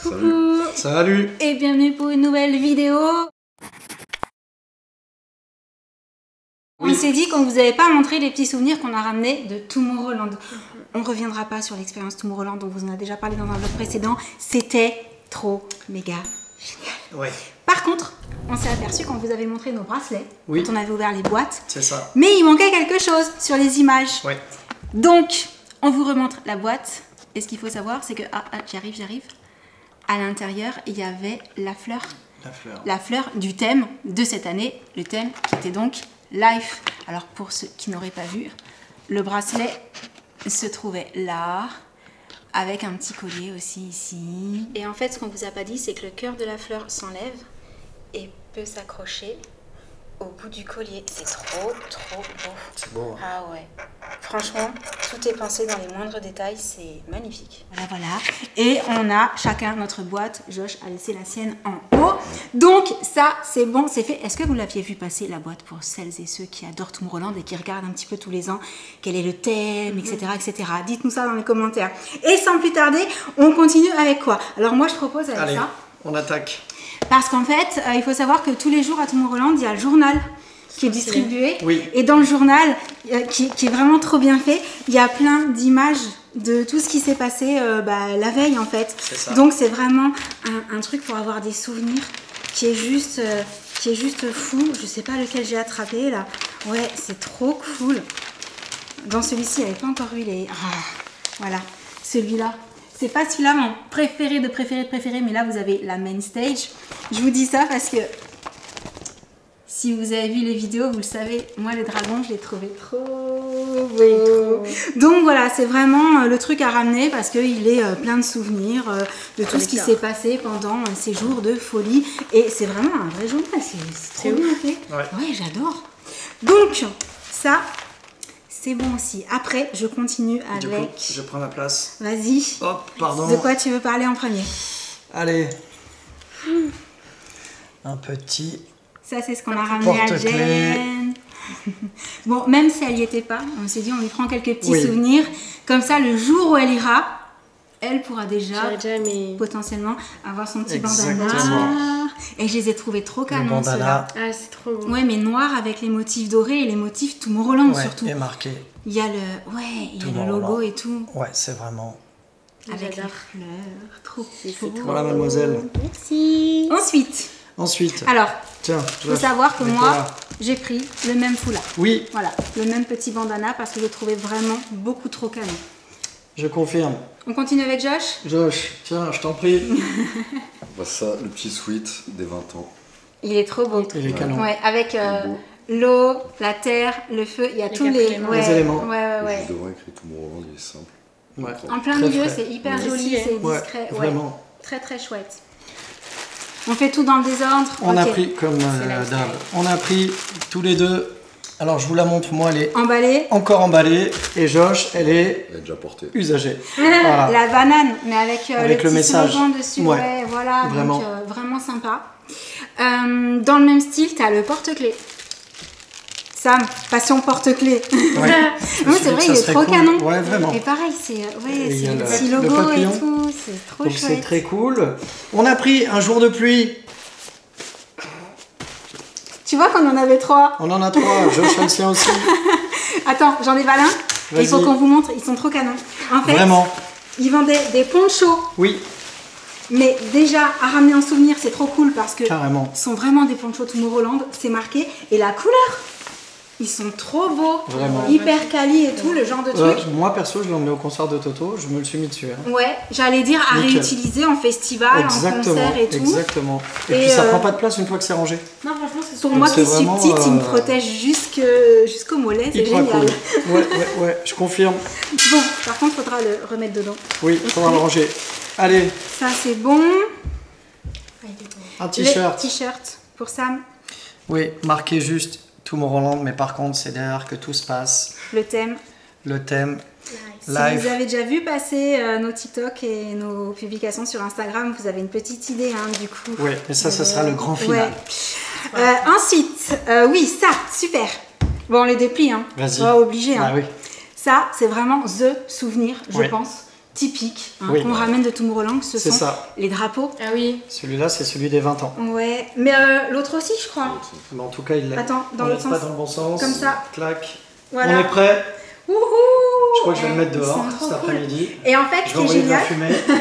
Coucou. Salut. Et bienvenue pour une nouvelle vidéo. On s'est dit qu'on vous avait pas montré les petits souvenirs qu'on a ramenés de Tomorrowland. On reviendra pas sur l'expérience Tomorrowland, on vous en a déjà parlé dans un vlog précédent. C'était trop méga génial. Ouais. Par contre, on s'est aperçu quand vous avez montré nos bracelets, Oui. quand on avait ouvert les boîtes. C'est ça. Mais il manquait quelque chose sur les images. Ouais. Donc, on vous remontre la boîte. Et ce qu'il faut savoir, c'est que... Ah, j'arrive. À l'intérieur, il y avait la fleur. La fleur. La fleur du thème de cette année. Le thème qui était donc Life. Alors, pour ceux qui n'auraient pas vu, le bracelet se trouvait là, avec un petit collier aussi ici. Et en fait, ce qu'on vous a pas dit, c'est que le cœur de la fleur s'enlève et peut s'accrocher au bout du collier. C'est trop beau. C'est beau. Hein. Ah ouais. Franchement, tout est pensé dans les moindres détails. C'est magnifique. Voilà. Et on a chacun notre boîte. Josh a laissé la sienne en haut. Donc ça, c'est bon, c'est fait. Est-ce que vous l'aviez vu passer, la boîte, pour celles et ceux qui adorent Tomorrowland et qui regardent un petit peu tous les ans quel est le thème, etc. Dites-nous ça dans les commentaires. Et sans plus tarder, on continue avec quoi? Alors moi, je propose avec ça. On attaque. Parce qu'en fait, il faut savoir que tous les jours à Tomorrowland, il y a le journal qui est distribué. Oui. Et dans le journal, qui est vraiment trop bien fait, il y a plein d'images de tout ce qui s'est passé la veille en fait. Ça. Donc c'est vraiment un truc pour avoir des souvenirs qui est juste fou. Je sais pas lequel j'ai attrapé là. Ouais, c'est trop cool. Dans celui-ci, il n'y avait pas encore eu les... Ah, voilà, celui-là. C'est pas celui-là mon préféré de préféré, mais là vous avez la main stage. Je vous dis ça parce que si vous avez vu les vidéos, vous le savez, moi le dragon, je l'ai trouvé trop beau. Donc voilà, c'est vraiment le truc à ramener parce qu'il est plein de souvenirs de tout ce qui s'est passé pendant ces jours de folie. Et c'est vraiment un vrai journal, c'est trop bien fait. Ouais, j'adore. Donc ça... c'est bon aussi. Après, je continue avec... Du coup, je prends ma place. Vas-y. Hop, pardon. De quoi tu veux parler en premier? Allez. Un petit... Ça, c'est ce qu'on a ramené à Jen. Bon, même si elle n'y était pas, on s'est dit on lui prend quelques petits souvenirs. Comme ça, le jour où elle ira, elle pourra déjà potentiellement avoir son petit bandana. Et je les ai trouvés trop canons, ceux-là. Ah, c'est trop beau. Ouais, mais noir avec les motifs dorés et les motifs Tomorrowland surtout. Et marqué. Il y a le logo et tout. Ouais, c'est vraiment... avec les fleurs. Trop beau. Voilà, mademoiselle. Merci. Ensuite. Alors, tiens, il faut savoir que moi, j'ai pris le même foulard. Oui. Voilà, le même petit bandana parce que je le trouvais vraiment beaucoup trop canon. Je confirme. On continue avec Josh? Josh, tiens, je t'en prie. Bah ça, le petit sweat des 20 ans. Il est trop beau. Il est canon. Ouais, avec l'eau, la terre, le feu, il y a tous les éléments. Ouais. Devant écrit Tomorrowland, il est simple. Ouais. En plein milieu, c'est hyper joli, c'est discret. Ouais, vraiment. Très chouette. On fait tout dans le désordre. On a pris comme d'hab. On a pris tous les deux. Alors je vous la montre, moi elle est emballée. Encore emballée. Et Josh, elle est déjà portée. Usagée. Voilà. La banane, mais avec le message dessus. Ouais, voilà, vraiment. Donc vraiment sympa. Dans le même style, tu as le porte-clés. Sam, passion porte-clés. Ouais. Oui, c'est vrai, il est trop canon. Ouais, vraiment. Et pareil, c'est le le petit logo et tout. C'est trop donc chouette. c'est très cool. On a pris un jour de pluie. Tu vois qu'on en avait 3. On en a 3. Josh a le sien aussi. Attends, j'en ai valé un. Il faut qu'on vous montre, ils sont trop canons. En fait, vraiment. Ils vendaient des ponchos. Oui. Mais déjà, à ramener en souvenir, c'est trop cool parce que carrément. Ce sont vraiment des ponchos Tomorrowland, c'est marqué. Et la couleur, ils sont trop beaux. Vraiment. Hyper quali et tout, le genre de truc. Moi, perso, je l'ai emmené au concert de Toto, je me le suis mis dessus. Hein. Ouais, j'allais dire à réutiliser en festival, en concert et tout. Exactement. Et puis ça prend pas de place une fois que c'est rangé. Non, franchement, pour moi qui suis petite, il me protège jusqu'au mollet, c'est génial. Cool. Ouais, je confirme. Bon, par contre, il faudra le remettre dedans. Oui, il faudra le ranger. Allez. Ça, c'est bon. Un t-shirt. T-shirt pour Sam. Oui, marqué juste Tomorrowland, mais par contre, c'est derrière que tout se passe. Le thème. Si Live. vous avez déjà vu passer nos TikTok et nos publications sur Instagram, vous avez une petite idée du coup. Oui, mais ça sera le grand final. Ouais. Ensuite, oui, ça, super. Bon, on les déplie, hein. Vas-y. Pas obligé. Hein. Ah, oui. Ça, c'est vraiment the souvenir, je pense. typiques hein, Oui. qu'on ramène de Tomorrowland, ce C'est sont ça. les drapeaux. Ah oui. Celui-là, c'est celui des 20 ans. Ouais, mais l'autre aussi, je crois. Mais en tout cas, il l'a. Attends, dans On l'autre laisse pas sens. dans le bon sens. Comme ça. Clac. Voilà. On est prêt. Wouhou. Je crois que je vais le mettre Ils dehors sont trop cet cool. après-midi. Et en fait, Je ce vais qui est envoyer de la génial, fumée.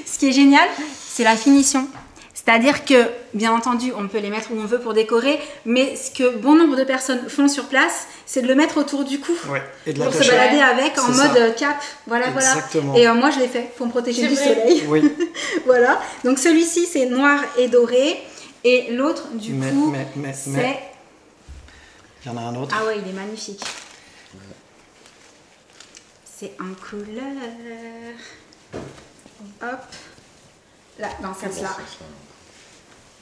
ce qui est génial, c'est la finition. C'est-à-dire que, bien entendu, on peut les mettre où on veut pour décorer, mais ce que bon nombre de personnes font sur place, c'est de le mettre autour du cou. Ouais. Et de Pour se l'attacher. balader avec en C'est mode ça. cap. Voilà, Exactement. voilà. Et moi, je l'ai fait pour me protéger C'est du vrai. soleil. Oui. Voilà. Donc celui-ci, c'est noir et doré. Et l'autre, du coup, mais. c'est... Il y en a un autre. Ah ouais, il est magnifique. C'est en couleur. Hop. Là, dans celle-là.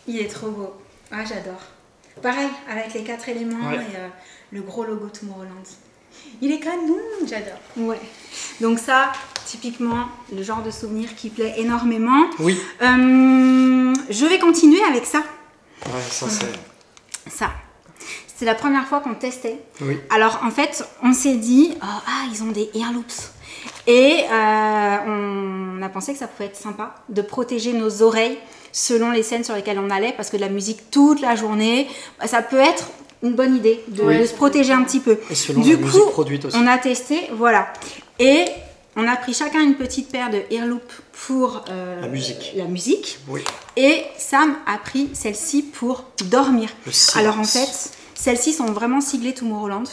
Il est trop beau. Ah, j'adore. Pareil, avec les 4 éléments Ouais. et le gros logo Tomorrowland. Il est canon, j'adore. Ouais. Donc ça, typiquement, le genre de souvenir qui plaît énormément. Oui. Je vais continuer avec ça. Ouais, ça c'est. Ça. C'est la première fois qu'on testait. Oui. Alors en fait, on s'est dit, ils ont des ear loops. Et on a pensé que ça pouvait être sympa de protéger nos oreilles selon les scènes sur lesquelles on allait, parce que de la musique toute la journée, ça peut être une bonne idée de se protéger un petit peu. Et selon Du la coup, musique produite aussi. on a testé, voilà. Et on a pris chacun une petite paire de ear loops pour La musique. Oui. et Sam a pris celle-ci pour dormir. Le silence. Alors en fait, celles-ci sont vraiment siglées Tomorrowland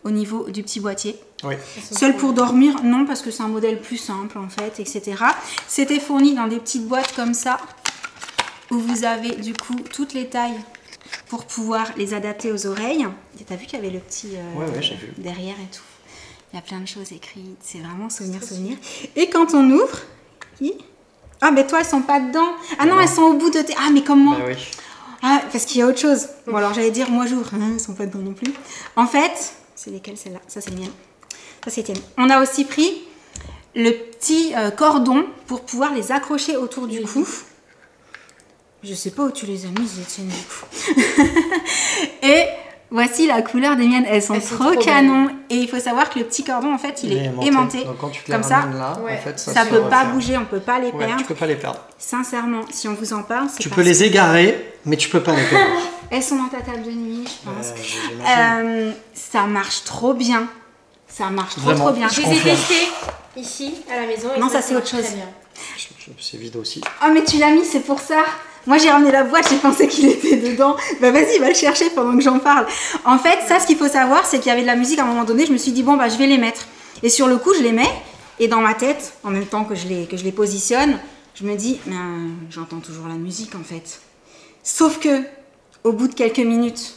au niveau du petit boîtier. Oui. Seul pour dormir, non, parce que c'est un modèle plus simple en fait, etc. C'était fourni dans des petites boîtes comme ça, où vous avez du coup toutes les tailles pour pouvoir les adapter aux oreilles. Et t'as vu qu'il y avait le petit Ouais, j'ai vu. derrière et tout. Il y a plein de choses écrites, c'est vraiment souvenir. Et quand on ouvre, ah mais toi elles sont pas dedans. Ah non, elles sont au bout de tes... Ah mais comme moi. Bah oui. Ah, parce qu'il y a autre chose. Bon, alors j'allais dire, moi j'ouvre. Elles sont pas dedans non plus. En fait, c'est lesquelles celles-là? Ça, c'est les miennes. Ça, c'est les tiennes. On a aussi pris le petit cordon pour pouvoir les accrocher autour du cou. Je sais pas où tu les as mises, les tiennes, du coup. Et voici la couleur des miennes. Elles sont trop canon. Et il faut savoir que le petit cordon, en fait, il est aimanté. Donc quand tu te les Comme ça, ramènes là, en fait, ça se peut pas referme. bouger, on peut pas les Ouais, perdre. tu peux pas les perdre. Sincèrement, si on vous en parle, c'est Tu parce peux les égarer, mais tu peux pas les perdre. Elles sont dans ta table de nuit, je pense. J'imagine. Ça marche trop bien. Ça marche trop Vraiment. trop bien. Je les ai testés ici à la maison. Et Non, ça, c'est marche autre chose. très bien. C'est vide aussi. Oh mais tu l'as mis, c'est pour ça. Moi j'ai ramené la boîte, j'ai pensé qu'il était dedans. Bah vas-y, va le chercher pendant que j'en parle. En fait, ça, ce qu'il faut savoir, c'est qu'il y avait de la musique à un moment donné. Je me suis dit bon bah je vais les mettre. Et sur le coup, je les mets. Et dans ma tête, en même temps que je les positionne, je me dis mais j'entends toujours la musique en fait. Sauf que au bout de quelques minutes,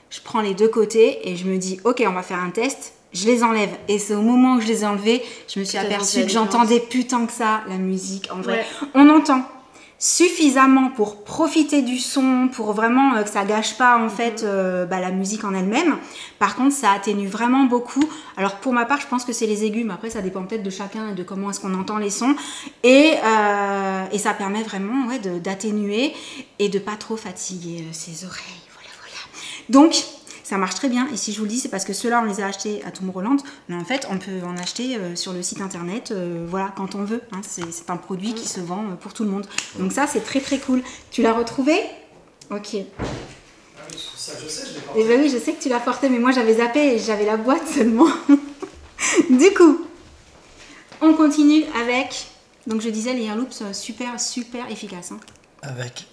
je prends les deux côtés et je me dis ok, on va faire un test. Je les enlève. Et c'est au moment où je les ai enlevés, je me suis aperçue que j'entendais plus tant que ça la musique. En vrai, on entend suffisamment pour profiter du son, pour vraiment que ça gâche pas en fait la musique en elle-même. Par contre, ça atténue vraiment beaucoup. Alors pour ma part, je pense que c'est les aigus, mais après ça dépend peut-être de chacun et de comment est-ce qu'on entend les sons. Et ça permet vraiment d'atténuer et de pas trop fatiguer ses oreilles. Voilà, voilà. Donc ça marche très bien. Et si je vous le dis, c'est parce que ceux-là, on les a achetés à Tomorrowland. Mais en fait, on peut en acheter sur le site internet, voilà, quand on veut. Hein. C'est un produit qui se vend pour tout le monde. Donc ça, c'est très très cool. Tu l'as retrouvé? Ok. Ça, je sais, je l'ai Eh ben oui, je sais que tu l'as porté, mais moi j'avais zappé et j'avais la boîte seulement. Du coup, on continue avec, donc je disais, les ear loops super super efficaces. Hein. Avec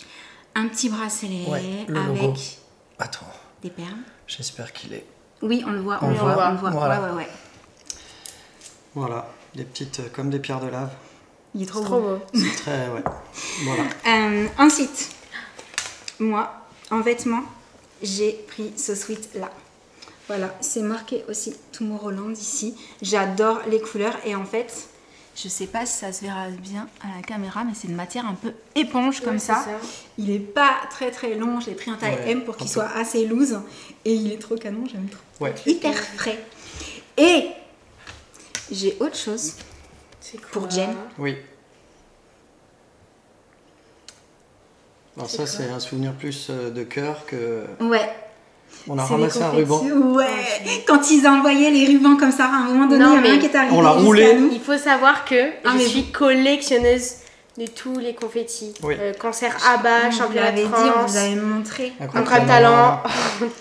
Un petit bracelet le logo. avec Attends, des perles. j'espère qu'il est. Oui, on le voit, On le voit, voilà. Ouais. Voilà, des petites comme des pierres de lave. Il est trop Trop beau. beau. C'est très voilà. Ensuite, moi, en vêtements, j'ai pris ce sweat là. Voilà, c'est marqué aussi Tomorrowland ici. J'adore les couleurs et en fait, je sais pas si ça se verra bien à la caméra, mais c'est une matière un peu éponge comme ça. Il est pas très très long, j'ai pris un taille M pour qu'il soit assez loose et il est trop canon, j'aime trop. Ouais. Hyper frais. Et j'ai autre chose pour Jen. Oui. Alors ça, c'est un souvenir plus de cœur que... Ouais. On a C'est les ramassé un ruban. confettis. Ouais, quand ils envoyaient les rubans comme ça, à un moment donné, Non, il y en a un mais qui est arrivé. on l'a jusqu'à roulé. nous. Il faut savoir que Ah, je mais suis collectionneuse de tous les confettis. Oui. Cancer ABBA, On vous championnat l'avait de dit, on France, vous avait montré. Incroyable talent,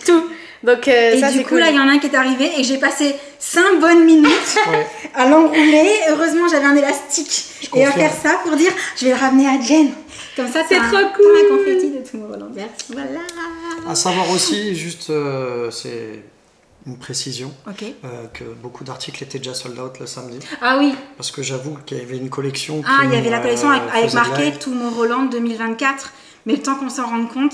tout. Donc Et ça du c'est coup, cool. là, il y en a un qui est arrivé et j'ai passé 5 bonnes minutes Ouais. à l'enrouler. Heureusement, j'avais un élastique et à confirme. faire ça pour dire je vais le ramener à Jen. Comme ça, C'est t'as trop un- cool. t'as un confetti de Tomorrowland. Merci. Voilà. À savoir aussi, juste, c'est une précision, Ok. que beaucoup d'articles étaient déjà sold out le samedi. Ah oui. Parce que j'avoue qu'il y avait une collection. Ah, qui il y avait la collection avec faisait de marqué l'œil. Tomorrowland 2024. Mais le temps qu'on s'en rende compte.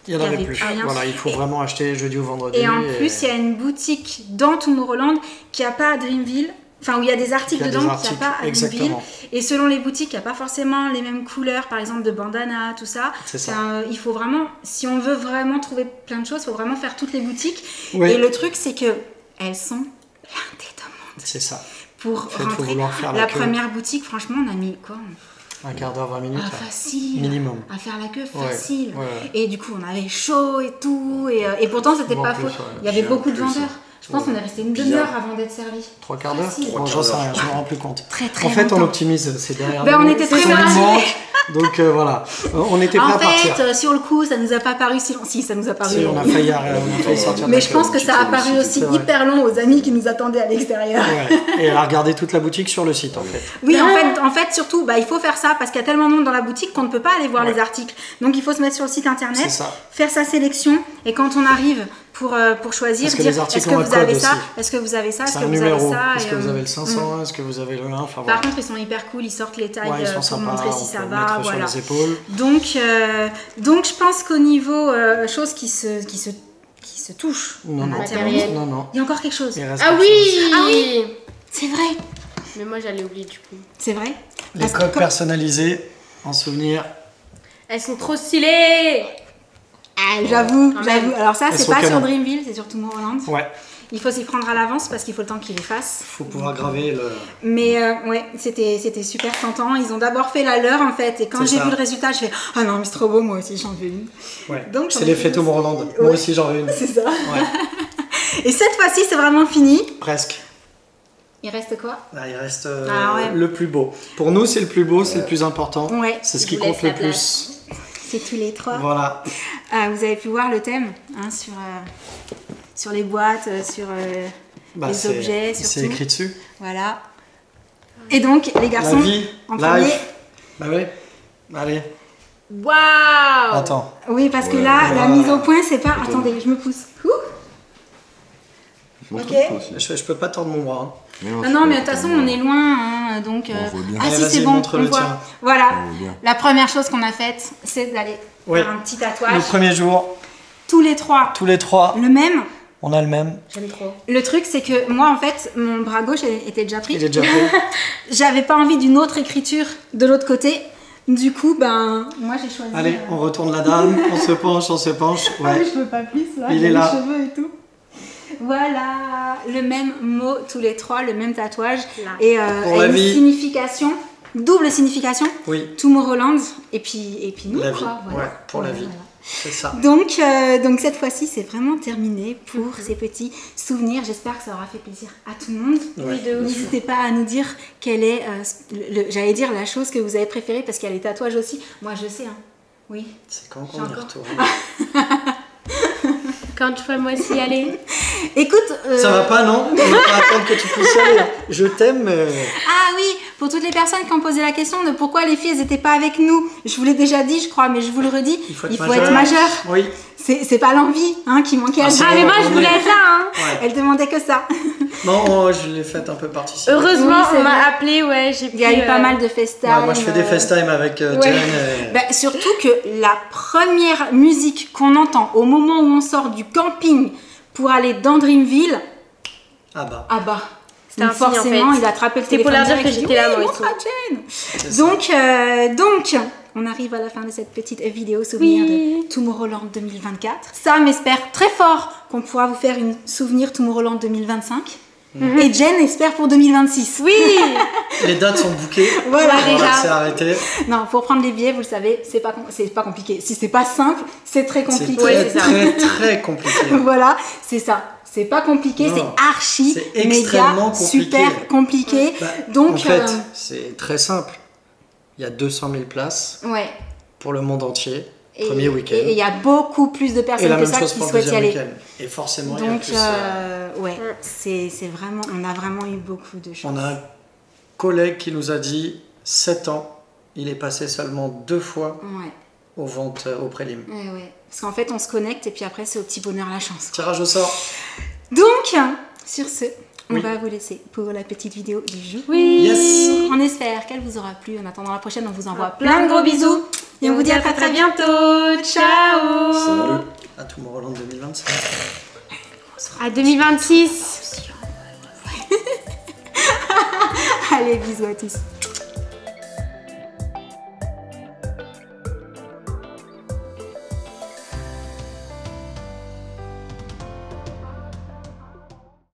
Il n'y en il y avait avait plus. plus rien. Voilà, il faut vraiment acheter jeudi ou vendredi. Et en plus, il y a une boutique dans Tomorrowland qui n'a pas à Dreamville. Enfin, où il y a des articles Il y a des dedans qui articles, n'a pas à Dreamville. exactement. Et selon les boutiques, il n'y a pas forcément les mêmes couleurs, par exemple de bandana, tout ça. C'est ça. Il faut vraiment, si on veut vraiment trouver plein de choses, il faut vraiment faire toutes les boutiques. Oui. Et le truc, c'est que elles sont blindées de monde. C'est ça. Pour En fait, faut rentrer, vouloir faire la la queue. première boutique, franchement, on a mis quoi? Un quart d'heure, 20 minutes. Facile. Minimum. À faire la queue, Ouais, facile. ouais. Et du coup, on avait chaud et tout. Et pourtant, c'était Bon, en pas plus, faux. ouais. Il y avait Bien beaucoup de plus, vendeurs. hein. Je pense qu'on est resté une Bien. demi-heure avant d'être servi. 3 quarts d'heure Facile. Bon, j'en sais rien, je me rends plus compte. Très, très En fait, on longtemps. optimise, c'est derrière Ben, nous. on était très Ça nous motivés. manque, donc voilà. On était prêts En à partir. fait, sur le coup, ça nous a pas paru si long. Si, ça nous a paru Si, long. on a failli sortir de Mais la je pense queue. que ça a paru aussi C'est vrai. hyper long aux amis qui nous attendaient à l'extérieur. Ouais. Et elle a regardé toute la boutique sur le site en fait. Oui, en fait, surtout, il faut faire ça parce qu'il y a tellement de monde dans la boutique qu'on ne peut pas aller voir Ouais. les articles. Donc, il faut se mettre sur le site internet, C'est ça. faire sa sélection et quand on arrive pour choisir, Parce que dire les articles est-ce que ont un vous avez code ça, aussi. est-ce que vous avez ça, est-ce C'est que un vous numéro. avez ça. Est-ce que et, vous avez le 500 Est-ce que vous avez le 1 Enfin Par voilà. contre, ils sont hyper cool, ils sortent les tailles Ouais, ils sont pour sympas, montrer si on ça peut le va. mettre Voilà. sur les épaules. Donc je pense qu'au niveau choses qui se touchent Non, en non, matériel, non, non. il y a encore quelque chose. Il reste Ah quelque chose. oui. C'est vrai, Mais moi j'allais oublier du coup. c'est vrai. Les Parce que coques comme- personnalisées en souvenir. Elles sont trop stylées. J'avoue. Quand même. Alors ça, Elles c'est sont pas sur canon. Dreamville, c'est sur Tomorrowland. Ouais, Il faut s'y prendre à l'avance parce qu'il faut le temps qu'il les fasse. faut pouvoir graver le. Mais ouais, c'était super tentant. Ils ont d'abord fait la leur en fait. Et quand C'est j'ai ça. vu le résultat, je fais ah non, mais c'est trop beau, moi aussi j'en veux une. Ouais. Donc, j'en C'est ai l'effet fait Tomorrowland. aussi. Moi Ouais. aussi j'en veux une. C'est ça. Ouais, Et cette fois-ci, c'est vraiment fini. presque. Il reste quoi? Là, il reste Ah ouais. le plus beau. Pour nous, c'est le plus beau, c'est le plus important. Ouais. C'est ce Je qui vous laisse compte le la plus. place. C'est tous les trois. Voilà. Vous avez pu voir le thème hein, sur les boîtes, sur les c'est- objets, C'est surtout. écrit dessus. Voilà. Et donc, les garçons, La vie, en life. premier. Bah oui. Allez, Waouh. attends. Oui, parce que Ouais, là, la voilà. mise au point, c'est pas. Attends. Attendez, je me pousse. Ouh. Montre Ok. toi aussi. Je peux pas tordre mon bras. Ah non, mais de toute façon, on est loin, hein, donc. On voit bien. Ah Allez, si, vas-y, c'est bon, montre on le voit. tien. Voilà. On voit bien. La première chose qu'on a faite, c'est d'aller Ouais. faire un petit Le tatouage. premier jour, Tous les trois, tous les trois, le même. on a le même. J'aime trop. Le truc, c'est que moi, en fait, mon bras gauche était déjà pris. Il est déjà fait. J'avais pas envie d'une autre écriture de l'autre côté. Du coup, moi, j'ai choisi. Allez, on retourne la dame, on se penche, on se penche. Ah, mais Ouais. je peux pas plus, là. Il j'ai est les là. cheveux et tout. Voilà, le même mot tous les trois, le même tatouage. Là. Et Pour la une vie. signification, double signification. Oui, Tomorrowland et puis nous, la vie. quoi. Voilà. Ouais, pour la Voilà, vie. voilà. C'est ça. Donc cette fois-ci, c'est vraiment terminé pour ces petits souvenirs. J'espère que ça aura fait plaisir à tout le monde. Ouais, de ouf. N'hésitez pas à nous dire quelle est, j'allais dire la chose que vous avez préférée, parce qu'il y a les tatouages aussi. Moi, je sais, hein. Oui. C'est quand J'ai qu'on y encore- retourne. Quand tu vas moi aussi aller. Écoute, Ça va pas, non On va pas attendre que tu puisses y aller. Je t'aime, mais... ah oui, pour toutes les personnes qui ont posé la question de pourquoi les filles, elles n'étaient pas avec nous. Je vous l'ai déjà dit, je crois, mais je vous le redis. Il faut être majeur. Oui. C'est pas l'envie hein, qui manquait à Ah, Jeanne. c'est Ah mais moi je on voulais est- être là hein. Ouais. Elle demandait que ça. Non, oh, je l'ai fait un peu participer. Heureusement Oui, c'est on m'a vrai. appelé ouais j'ai Il y a eu pu, pas mal de FaceTime. Ouais, moi, je fais des FaceTime avec Jen. et- Bah, surtout que la première musique qu'on entend au moment où on sort du camping pour aller dans Dreamville, Ah bah. ah bah. C'était Donc un signe, en forcément, fait. il a attrapé le C'était téléphone. pour leur dire direct, que j'ai dit, j'étais là, oui, moi montre aussi. à Jen. C'est ça. Donc, on arrive à la fin de cette petite vidéo souvenir Oui. de Tomorrowland 2024. Ça m'espère très fort qu'on pourra vous faire une souvenir Tomorrowland 2025. Et Jen espère pour 2026. Oui. Les dates sont bookées. Voilà, déjà. C'est arrêté. Non, pour prendre les billets, vous le savez, c'est pas compliqué. Si c'est pas simple, c'est très C'est compliqué. Ouais, très, c'est ça. très, très compliqué. Voilà, c'est ça. C'est pas compliqué, Non, c'est archi, c'est méga, extrêmement compliqué. super compliqué. Bah, Donc, en fait, c'est très simple. Il y a 200 000 places ouais. pour le monde entier, Et- premier week-end. Et il y a beaucoup plus de Et personnes la que même ça chose qui pour le souhaitent y deuxième aller. week-end. Et forcément, il y a Donc, plus. ouais, c'est vraiment, on a vraiment eu beaucoup de chance. On a un collègue qui nous a dit 7 ans, il est passé seulement 2 fois Ouais, aux ventes au prélim. ouais. Parce qu'en fait, on se connecte et puis après, c'est au petit bonheur la chance. Tirage au sort. Donc, sur ce, on Oui. va vous laisser pour la petite vidéo du jour. Oui. Yes. On espère qu'elle vous aura plu. En attendant la prochaine, on vous envoie Ah, plein de gros bisous. Et on vous dit à très très bientôt. Ciao. Salut. À Tomorrowland 2025. À 2026. Allez, bisous à tous.